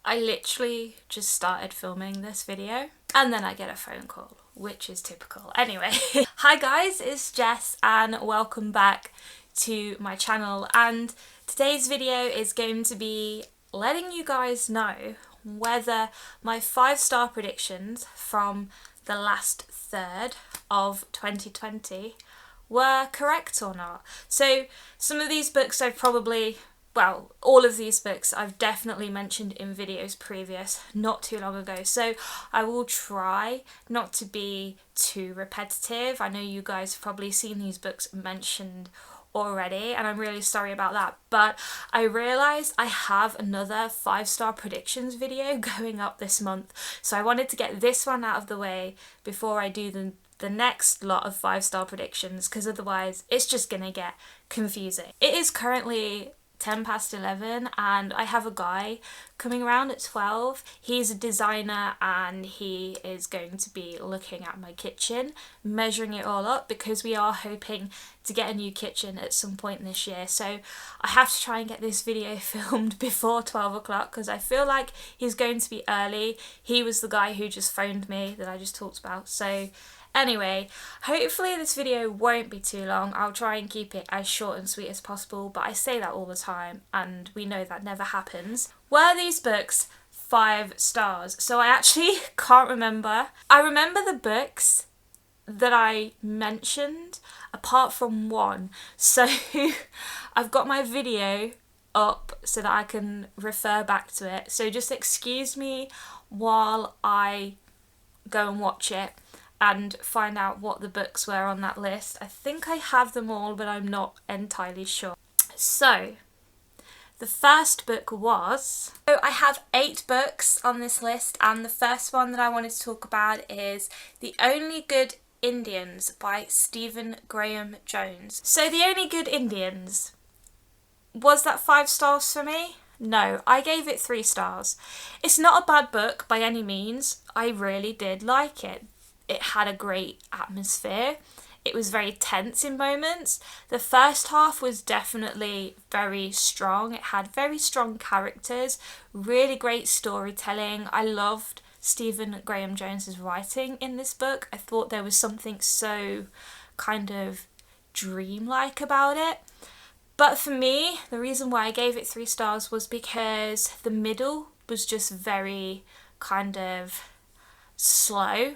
I literally just started filming this video and then I get a phone call, which is typical. Anyway, hi guys, it's Jess and welcome back to my channel, and today's video is going to be letting you guys know whether my 5-star predictions from the last third of 2020 were correct or not. So some of these books I've probably, well, all of these books I've definitely mentioned in videos previous, not too long ago. So I will try not to be too repetitive. I know you guys have probably seen these books mentioned already, and I'm really sorry about that, but I realised I have another 5-star predictions video going up this month, so I wanted to get this one out of the way before I do the next lot of 5-star predictions, because otherwise it's just gonna get confusing. It is currently 10 past 11 and I have a guy coming around at 12. He's a designer and he is going to be looking at my kitchen, measuring it all up, because we are hoping to get a new kitchen at some point this year. So I have to try and get this video filmed before 12 o'clock because I feel like he's going to be early. He was the guy who just phoned me that I just talked about. So anyway, hopefully this video won't be too long. I'll try and keep it as short and sweet as possible, but I say that all the time and we know that never happens. Were these books 5 stars? So I actually can't remember. I remember the books that I mentioned apart from one. So I've got my video up so that I can refer back to it. So just excuse me while I go and watch it and find out what the books were on that list. I think I have them all, but I'm not entirely sure. So, the first book was... So I have 8 books on this list, and the first one that I wanted to talk about is The Only Good Indians by Stephen Graham Jones. So The Only Good Indians, was that 5 stars for me? No, I gave it 3 stars. It's not a bad book by any means. I really did like it. It had a great atmosphere. It was very tense in moments. The first half was definitely very strong. It had very strong characters, really great storytelling. I loved Stephen Graham Jones's writing in this book. I thought there was something so kind of dreamlike about it. But for me, the reason why I gave it 3 stars was because the middle was just very kind of slow.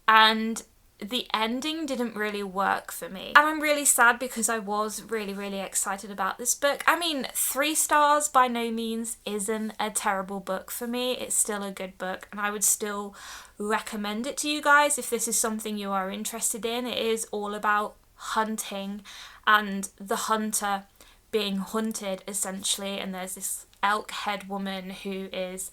And the ending didn't really work for me. And I'm really sad because I was really excited about this book. I mean, 3 stars by no means isn't a terrible book for me. It's still a good book and I would still recommend it to you guys if this is something you are interested in. It is all about hunting and the hunter being hunted essentially, and there's this elk head woman who is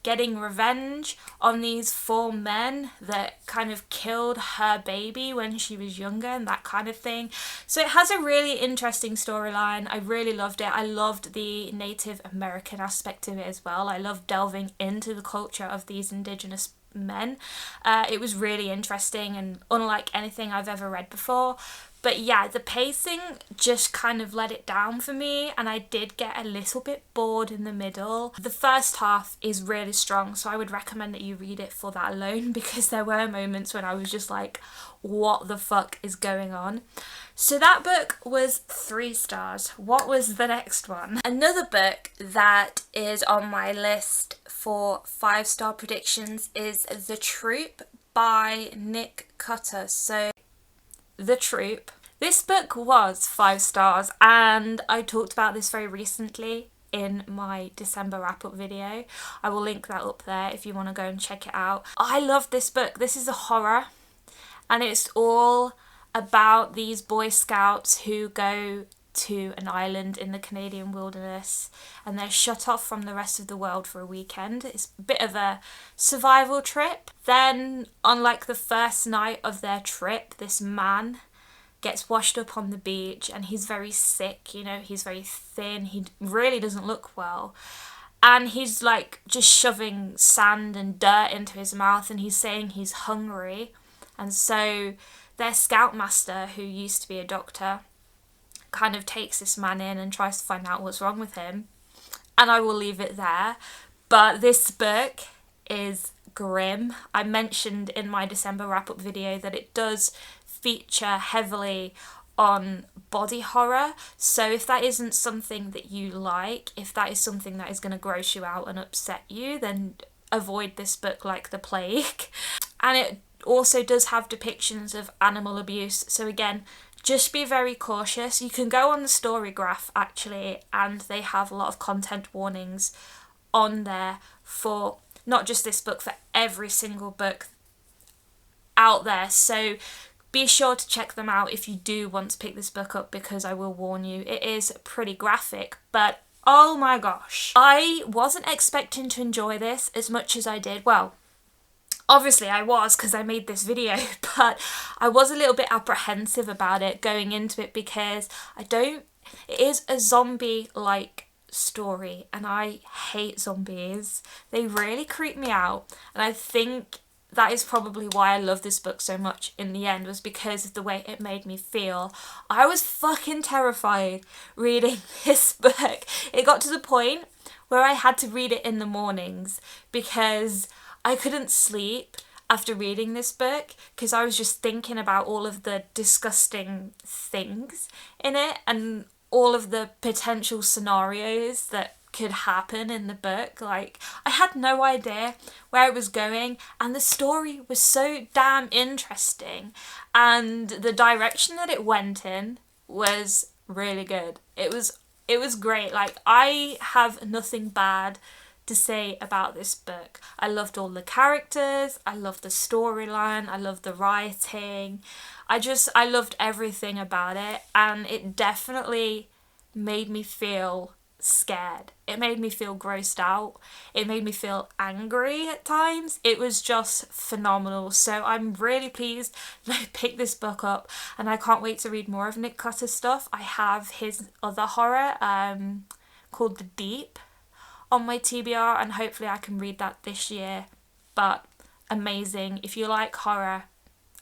getting revenge on these 4 men that kind of killed her baby when she was younger and that kind of thing. So it has a really interesting storyline. I really loved it. I loved the Native American aspect of it as well. I loved delving into the culture of these indigenous men. It was really interesting and unlike anything I've ever read before. But yeah, the pacing just kind of let it down for me and I did get a little bit bored in the middle. The first half is really strong, so I would recommend that you read it for that alone, because there were moments when I was just like, what the fuck is going on? So that book was 3 stars. What was the next one? Another book that is on my list for 5-star predictions is The Troop by Nick Cutter. So The Troop. This book was 5 stars and I talked about this very recently in my December wrap-up video. I will link that up there if you want to go and check it out. I love this book. This is a horror and it's all about these Boy Scouts who go to an island in the Canadian wilderness and they're shut off from the rest of the world for a weekend. It's a bit of a survival trip. Then on like the first night of their trip, this man gets washed up on the beach and he's very sick, you know, he's very thin, he really doesn't look well. And he's like just shoving sand and dirt into his mouth and he's saying he's hungry. And so their scoutmaster, who used to be a doctor, kind of takes this man in and tries to find out what's wrong with him. And I will leave it there. But this book is grim. I mentioned in my December wrap-up video that it does feature heavily on body horror, so if that isn't something that you like, if that is something that is going to gross you out and upset you, then avoid this book like the plague. And it also does have depictions of animal abuse, so again, just be very cautious. You can go on the story graph actually, and they have a lot of content warnings on there for not just this book, for every single book out there, so be sure to check them out if you do want to pick this book up, because I will warn you, it is pretty graphic, but oh my gosh. I wasn't expecting to enjoy this as much as I did. Well, obviously I was, because I made this video, but I was a little bit apprehensive about it going into it, because it is a zombie-like story, and I hate zombies. They really creep me out, and I think that is probably why I love this book so much in the end, was because of the way it made me feel. I was fucking terrified reading this book. It got to the point where I had to read it in the mornings because I couldn't sleep after reading this book, because I was just thinking about all of the disgusting things in it and all of the potential scenarios that could happen in the book. Like, I had no idea where it was going, and the story was so damn interesting, and the direction that it went in was really good. It was great. Like, I have nothing bad to say about this book. I loved all the characters, I loved the storyline, I loved the writing, I loved everything about it, and it definitely made me feel scared. It made me feel grossed out. It made me feel angry at times. It was just phenomenal. So I'm really pleased that I picked this book up, and I can't wait to read more of Nick Cutter's stuff. I have his other horror called The Deep on my TBR, and hopefully I can read that this year. But amazing. If you like horror,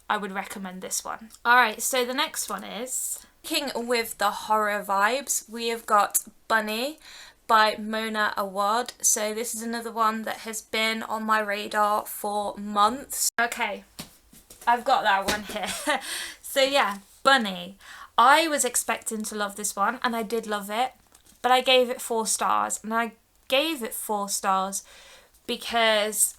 I would recommend this one. Alright, so the next one is, sticking with the horror vibes, we have got Bunny by Mona Awad. So this is another one that has been on my radar for months. Okay, I've got that one here. So yeah, Bunny. I was expecting to love this one, and I did love it, but I gave it 4 stars, and I gave it 4 stars because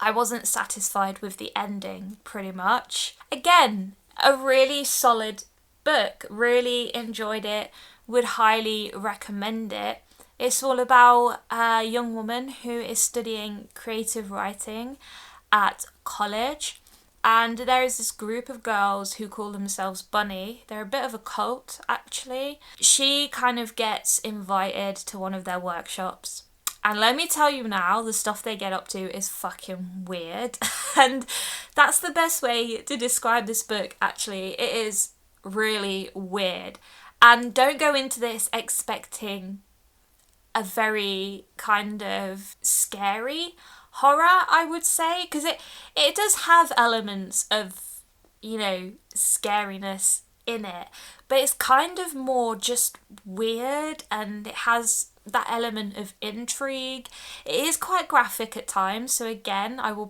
I wasn't satisfied with the ending, pretty much. Again, a really solid book, really enjoyed it, would highly recommend it. It's all about a young woman who is studying creative writing at college, and there is this group of girls who call themselves Bunny. They're a bit of a cult, actually. She kind of gets invited to one of their workshops, and let me tell you now, the stuff they get up to is fucking weird. And that's the best way to describe this book, actually. It is really weird. And don't go into this expecting a very kind of scary horror, I would say, because it does have elements of, you know, scariness in it, but it's kind of more just weird, and it has that element of intrigue. It is quite graphic at times, so again, I will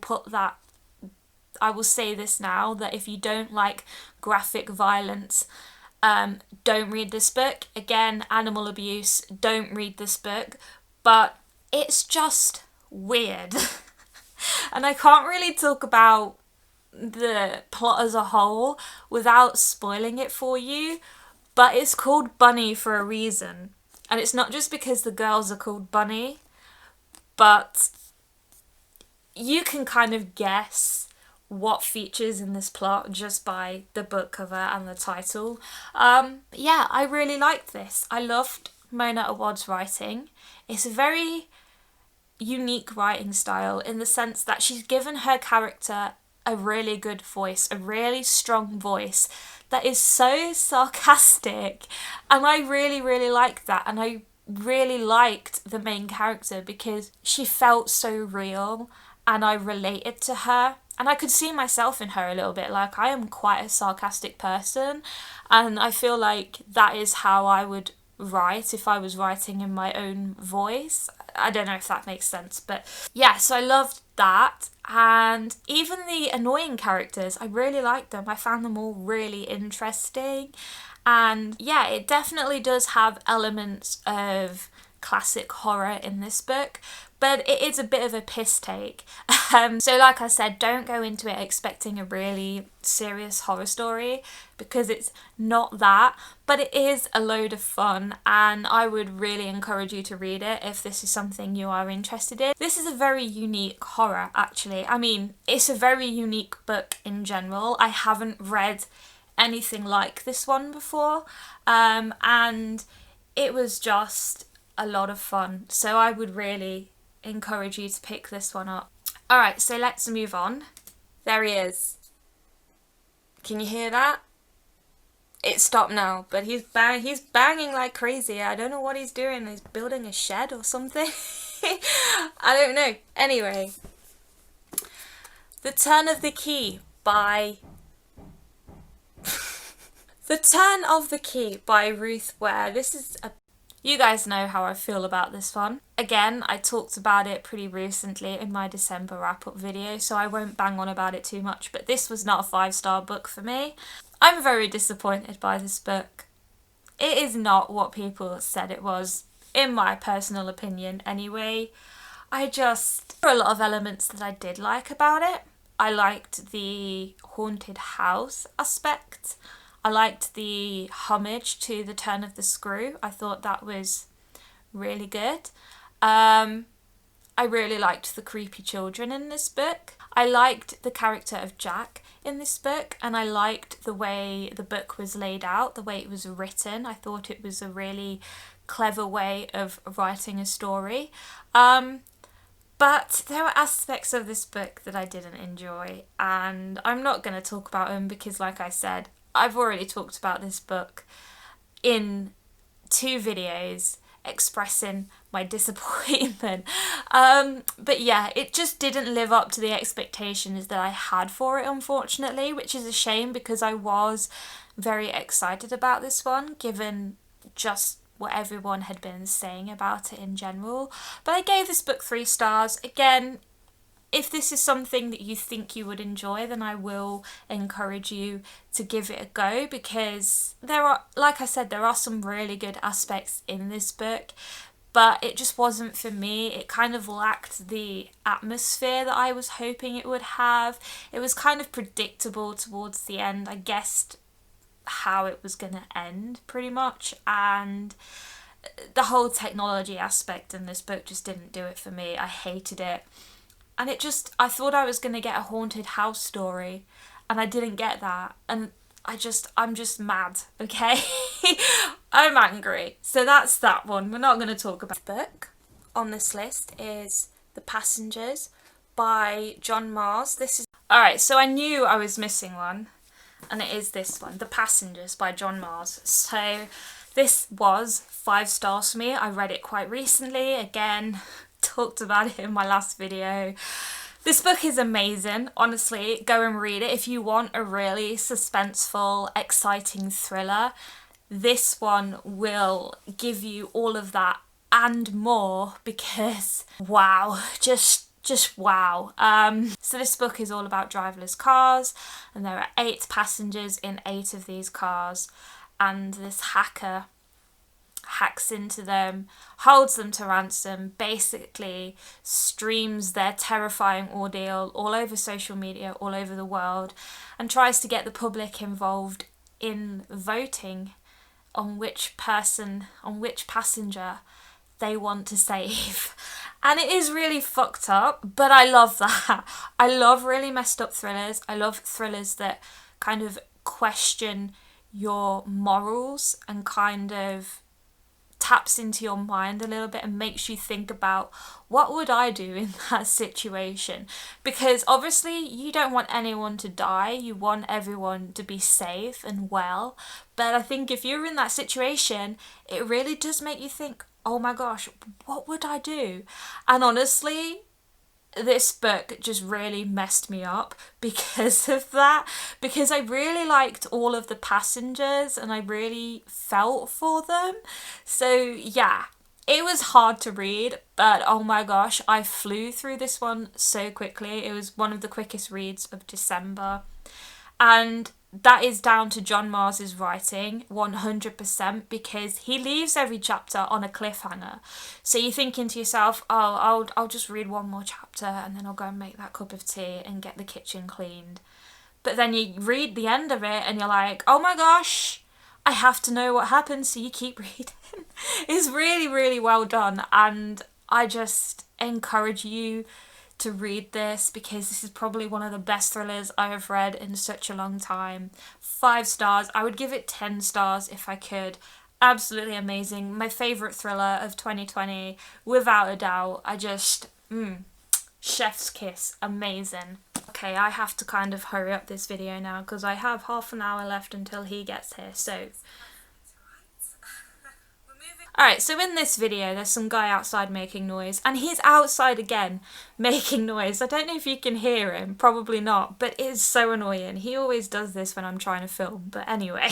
say this now, that if you don't like graphic violence, don't read this book. Again, animal abuse, don't read this book, but it's just weird. And I can't really talk about the plot as a whole without spoiling it for you, but it's called Bunny for a reason. And it's not just because the girls are called Bunny, but you can kind of guess what features in this plot just by the book cover and the title. Yeah, I really liked this. I loved Mona Awad's writing. It's a very unique writing style in the sense that she's given her character a really good voice, a really strong voice that is so sarcastic, and I really, really liked that. And I really liked the main character because she felt so real, and I related to her, and I could see myself in her a little bit. Like, I am quite a sarcastic person, and I feel like that is how I would write if I was writing in my own voice. I don't know if that makes sense, but yeah, so I loved that. And even the annoying characters, I really liked them. I found them all really interesting. And yeah, it definitely does have elements of classic horror in this book, but it is a bit of a piss take. So like I said, don't go into it expecting a really serious horror story, because it's not that, but it is a load of fun, and I would really encourage you to read it if this is something you are interested in. This is a very unique horror, actually. I mean, it's a very unique book in general. I haven't read anything like this one before, and it was just a lot of fun, so I would really encourage you to pick this one up. Alright, so let's move on. There he is. Can you hear that? It stopped now, but he's banging like crazy. I don't know what he's doing. He's building a shed or something. I don't know. Anyway, The Turn of the Key by The Turn of the Key by Ruth Ware. You guys know how I feel about this one. Again, I talked about it pretty recently in my December wrap-up video, so I won't bang on about it too much, but this was not a 5-star book for me. I'm very disappointed by this book. It is not what people said it was, in my personal opinion anyway. There are a lot of elements that I did like about it. I liked the haunted house aspect. I liked the homage to The Turn of the Screw. I thought that was really good. I really liked the creepy children in this book. I liked the character of Jack in this book, and I liked the way the book was laid out, the way it was written. I thought it was a really clever way of writing a story. But there were aspects of this book that I didn't enjoy, and I'm not going to talk about them because, like I said, I've already talked about this book in 2 videos expressing my disappointment. But yeah, it just didn't live up to the expectations that I had for it, unfortunately, which is a shame because I was very excited about this one, given just what everyone had been saying about it in general. But I gave this book 3 stars. Again, if this is something that you think you would enjoy, then I will encourage you to give it a go, because like I said, there are some really good aspects in this book, but it just wasn't for me. It kind of lacked the atmosphere that I was hoping it would have. It was kind of predictable towards the end. I guessed how it was going to end pretty much, and the whole technology aspect in this book just didn't do it for me. I hated it. And I thought I was going to get a haunted house story, and I didn't get that. And I'm just mad, okay? I'm angry. So that's that one. We're not going to talk about the book. On this list is The Passengers by John Mars. Alright, so I knew I was missing one, and it is this one, The Passengers by John Mars. So this was 5 stars for me. I read it quite recently. Again, talked about it in my last video. This book is amazing. Honestly, go and read it. If you want a really suspenseful, exciting thriller, this one will give you all of that and more, because wow, just wow. So this book is all about driverless cars, and there are 8 passengers in 8 of these cars, and this hacker hacks into them, holds them to ransom, basically streams their terrifying ordeal all over social media, all over the world, and tries to get the public involved in voting on which passenger they want to save. And it is really fucked up, but I love that. I love really messed up thrillers. I love thrillers that kind of question your morals and kind of taps into your mind a little bit and makes you think about, what would I do in that situation? Because obviously you don't want anyone to die, you want everyone to be safe and well, but I think if you're in that situation, it really does make you think, oh my gosh, what would I do? And honestly, this book just really messed me up because of that, because I really liked all of the passengers and I really felt for them. So yeah, It was hard to read, but oh my gosh, I flew through this one so quickly. It was one of the quickest reads of December. And that is down to John Mars's writing 100%, because he leaves every chapter on a cliffhanger. So you're thinking to yourself, oh, I'll just read one more chapter and then I'll go and make that cup of tea and get the kitchen cleaned. But then you read the end of it and you're like, oh my gosh, I have to know what happens, so you keep reading. It's really, really well done, and I just encourage you to read this, because this is probably one of the best thrillers I have read in such a long time. 5 stars. I would give it 10 stars if I could. Absolutely amazing. My favourite thriller of 2020, without a doubt. I just, chef's kiss. Amazing. Okay, I have to kind of hurry up this video now because I have half an hour left until he gets here, so... Alright, so in this video there's some guy outside making noise, and he's outside again making noise. I don't know if you can hear him, probably not, but it is so annoying. He always does this when I'm trying to film, but anyway.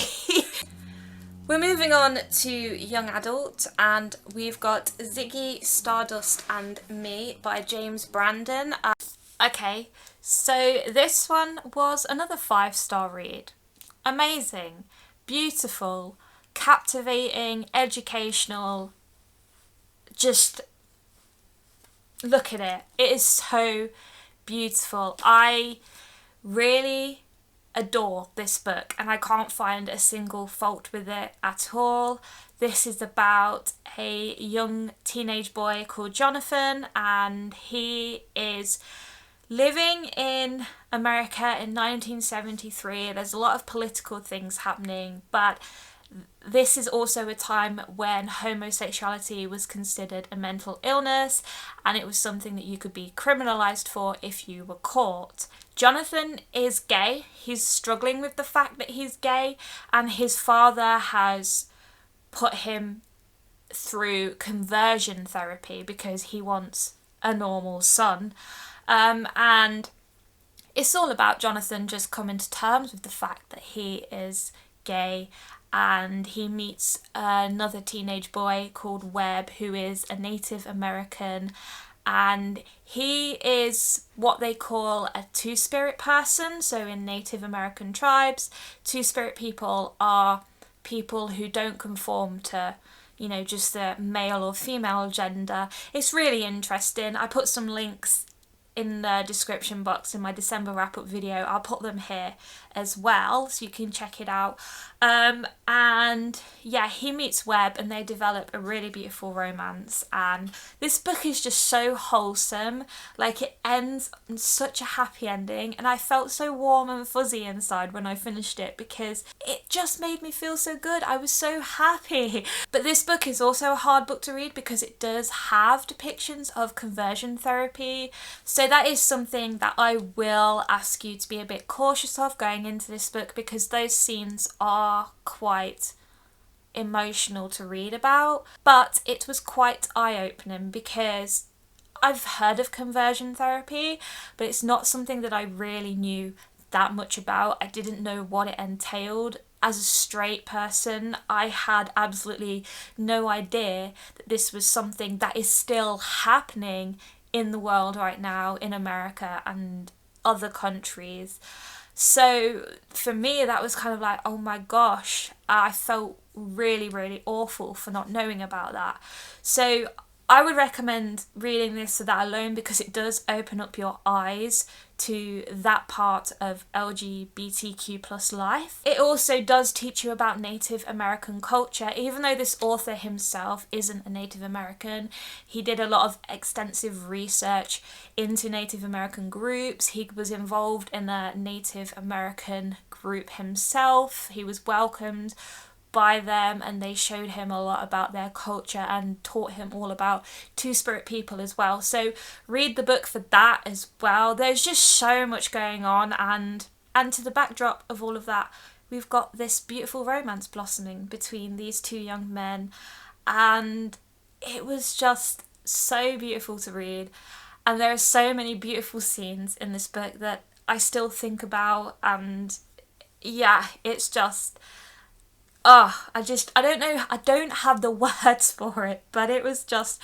We're moving on to young adult, and we've got Ziggy, Stardust and Me by James Brandon. Okay, so this one was another 5-star read. Amazing, beautiful, captivating, educational. Just look at it. It is so beautiful. I really adore this book and I can't find a single fault with it at all. This is about a young teenage boy called Jonathan, and he is living in America in 1973. There's a lot of political things happening, but this is also a time when homosexuality was considered a mental illness, and it was something that you could be criminalised for if you were caught. Jonathan is gay. He's struggling with the fact that he's gay, and his father has put him through conversion therapy because he wants a normal son. And it's all about Jonathan just coming to terms with the fact that he is gay, and he meets another teenage boy called Webb, who is a Native American, and he is what they call a two-spirit person. So in Native American tribes, two-spirit people are people who don't conform to, you know, just the male or female gender. It's really interesting. I put some links in the description box in my December wrap-up video. I'll put them here as well so you can check it out. And yeah, he meets Webb and they develop a really beautiful romance, and this book is just so wholesome. Like, it ends on such a happy ending, and I felt so warm and fuzzy inside when I finished it because it just made me feel so good. I was so happy. But this book is also a hard book to read because it does have depictions of conversion therapy, so that is something that I will ask you to be a bit cautious of going into this book, because those scenes are quite emotional to read about. But it was quite eye-opening because I've heard of conversion therapy, but it's not something that I really knew that much about. I didn't know what it entailed. As a straight person, I had absolutely no idea that this was something that is still happening in the world right now, in America and other countries. So for me, that was kind of like, oh my gosh, I felt really, really awful for not knowing about that. So I would recommend reading this for that alone, because it does open up your eyes to that part of LGBTQ plus life. It also does teach you about Native American culture. Even though this author himself isn't a Native American, he did a lot of extensive research into Native American groups. He was involved in a Native American group himself. He was welcomed by them, and they showed him a lot about their culture and taught him all about two-spirit people as well. So read the book for that as well. There's just so much going on, and to the backdrop of all of that, we've got this beautiful romance blossoming between these two young men, and it was just so beautiful to read. And there are so many beautiful scenes in this book that I still think about, and yeah, it's just I don't know, I don't have the words for it, but it was just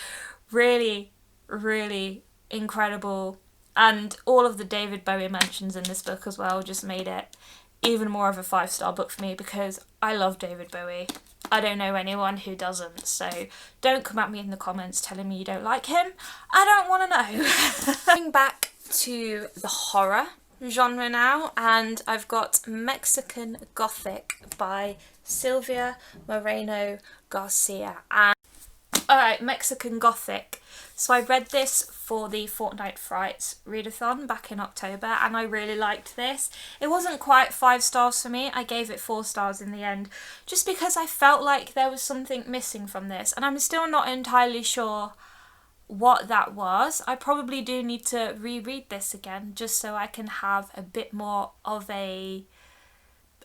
really, really incredible. And all of the David Bowie mentions in this book as well just made it even more of a 5-star book for me, because I love David Bowie. I don't know anyone who doesn't, so don't come at me in the comments telling me you don't like him. I don't want to know. Going back to the horror genre now, and I've got Mexican Gothic by Silvia Moreno Garcia. And alright, Mexican Gothic. So I read this for the Fortnite Frights readathon back in October, and I really liked this. It wasn't quite 5 stars for me. I gave it 4 stars in the end, just because I felt like there was something missing from this, and I'm still not entirely sure what that was. I probably do need to reread this again just so I can have a bit more of a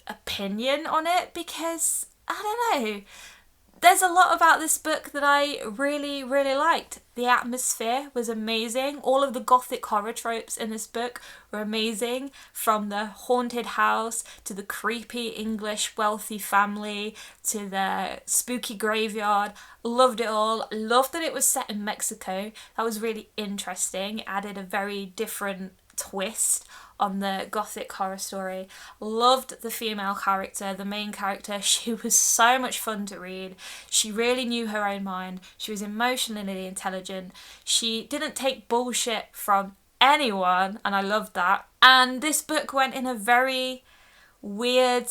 opinion on it, because I don't know, there's a lot about this book that I really, really liked. The atmosphere was amazing. All of the gothic horror tropes in this book were amazing, from the haunted house to the creepy English wealthy family to the spooky graveyard. Loved it all. Loved that it was set in Mexico. That was really interesting. It added a very different twist on the gothic horror story. Loved the female character, the main character. She was so much fun to read. She really knew her own mind. She was emotionally intelligent. She didn't take bullshit from anyone, and I loved that. And this book went in a very weird,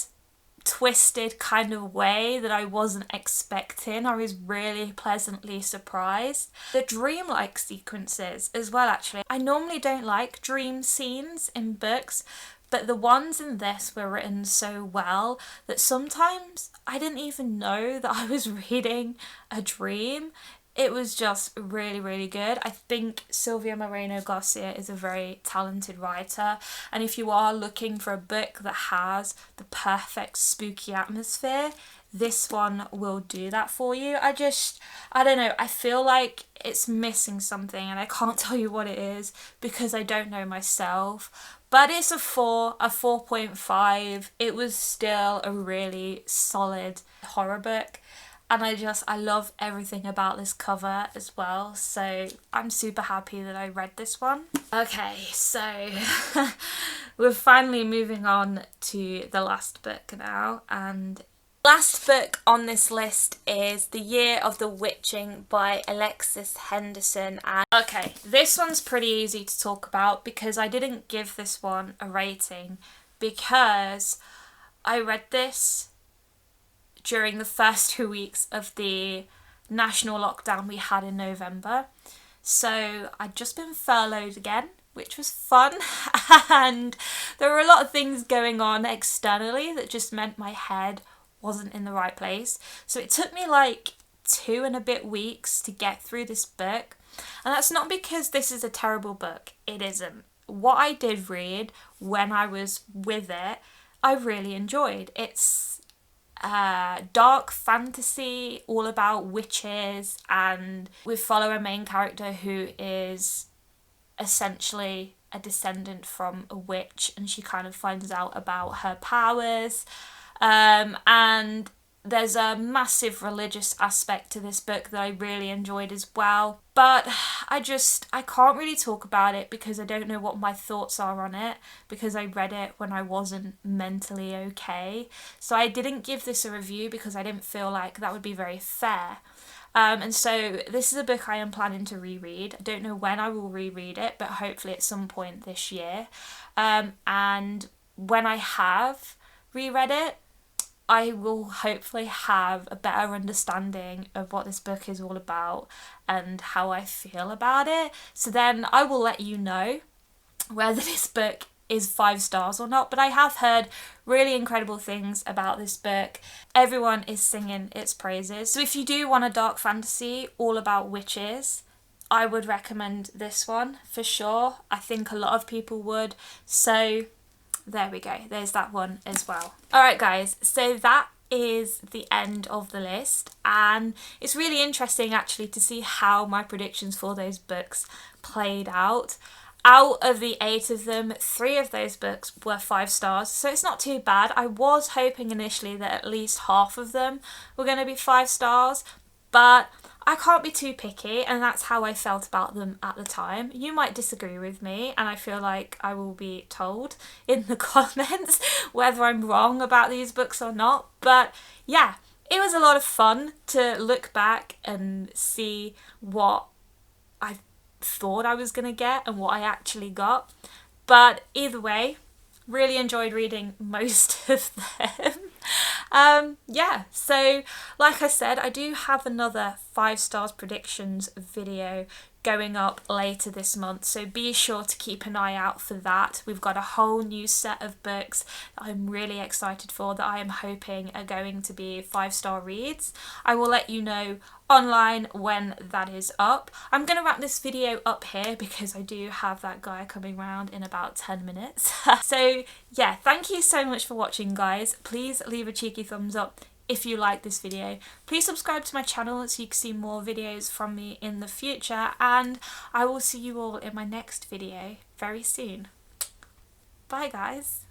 twisted kind of way that I wasn't expecting. I was really pleasantly surprised. The dreamlike sequences as well, actually. I normally don't like dream scenes in books, but the ones in this were written so well that sometimes I didn't even know that I was reading a dream. It was just really, really good. I think Silvia Moreno Garcia is a very talented writer, and if you are looking for a book that has the perfect spooky atmosphere, this one will do that for you. I don't know, I feel like it's missing something, and I can't tell you what it is because I don't know myself. But it's a 4.5. It was still a really solid horror book. And I love everything about this cover as well. So I'm super happy that I read this one. Okay, so we're finally moving on to the last book now. And last book on this list is The Year of the Witching by Alexis Henderson. And okay, this one's pretty easy to talk about because I didn't give this one a rating because I read this during the first 2 weeks of the national lockdown we had in November. So I'd just been furloughed again, which was fun. And there were a lot of things going on externally that just meant my head wasn't in the right place. So it took me like 2 and a bit weeks to get through this book. And that's not because this is a terrible book. It isn't. What I did read when I was with it, I really enjoyed. It's dark fantasy, all about witches, and we follow a main character who is essentially a descendant from a witch, and she kind of finds out about her powers, and there's a massive religious aspect to this book that I really enjoyed as well. But I can't really talk about it because I don't know what my thoughts are on it, because I read it when I wasn't mentally okay. So I didn't give this a review because I didn't feel like that would be very fair. And so this is a book I am planning to reread. I don't know when I will reread it, but hopefully at some point this year. And when I have reread it, I will hopefully have a better understanding of what this book is all about and how I feel about it. So then I will let you know whether this book is 5 stars or not. But I have heard really incredible things about this book. Everyone is singing its praises. So if you do want a dark fantasy all about witches, I would recommend this one for sure. I think a lot of people would. So there we go, there's that one as well. Alright guys, so that is the end of the list, and it's really interesting actually to see how my predictions for those books played out. Out of the 8 of them, 3 of those books were 5 stars, so it's not too bad. I was hoping initially that at least half of them were going to be 5 stars, but I can't be too picky, and that's how I felt about them at the time. You might disagree with me, and I feel like I will be told in the comments whether I'm wrong about these books or not. But yeah, it was a lot of fun to look back and see what I thought I was going to get and what I actually got. But either way, really enjoyed reading most of them. Yeah, so like I said, I do have another 5 stars predictions video going up later this month, so be sure to keep an eye out for that. We've got a whole new set of books that I'm really excited for, that I am hoping are going to be 5-star reads. I will let you know online when that is up. I'm going to wrap this video up here because I do have that guy coming round in about 10 minutes. So yeah, thank you so much for watching, guys. Please leave a cheeky thumbs up if you like this video. Please subscribe to my channel so you can see more videos from me in the future, and I will see you all in my next video very soon. Bye guys.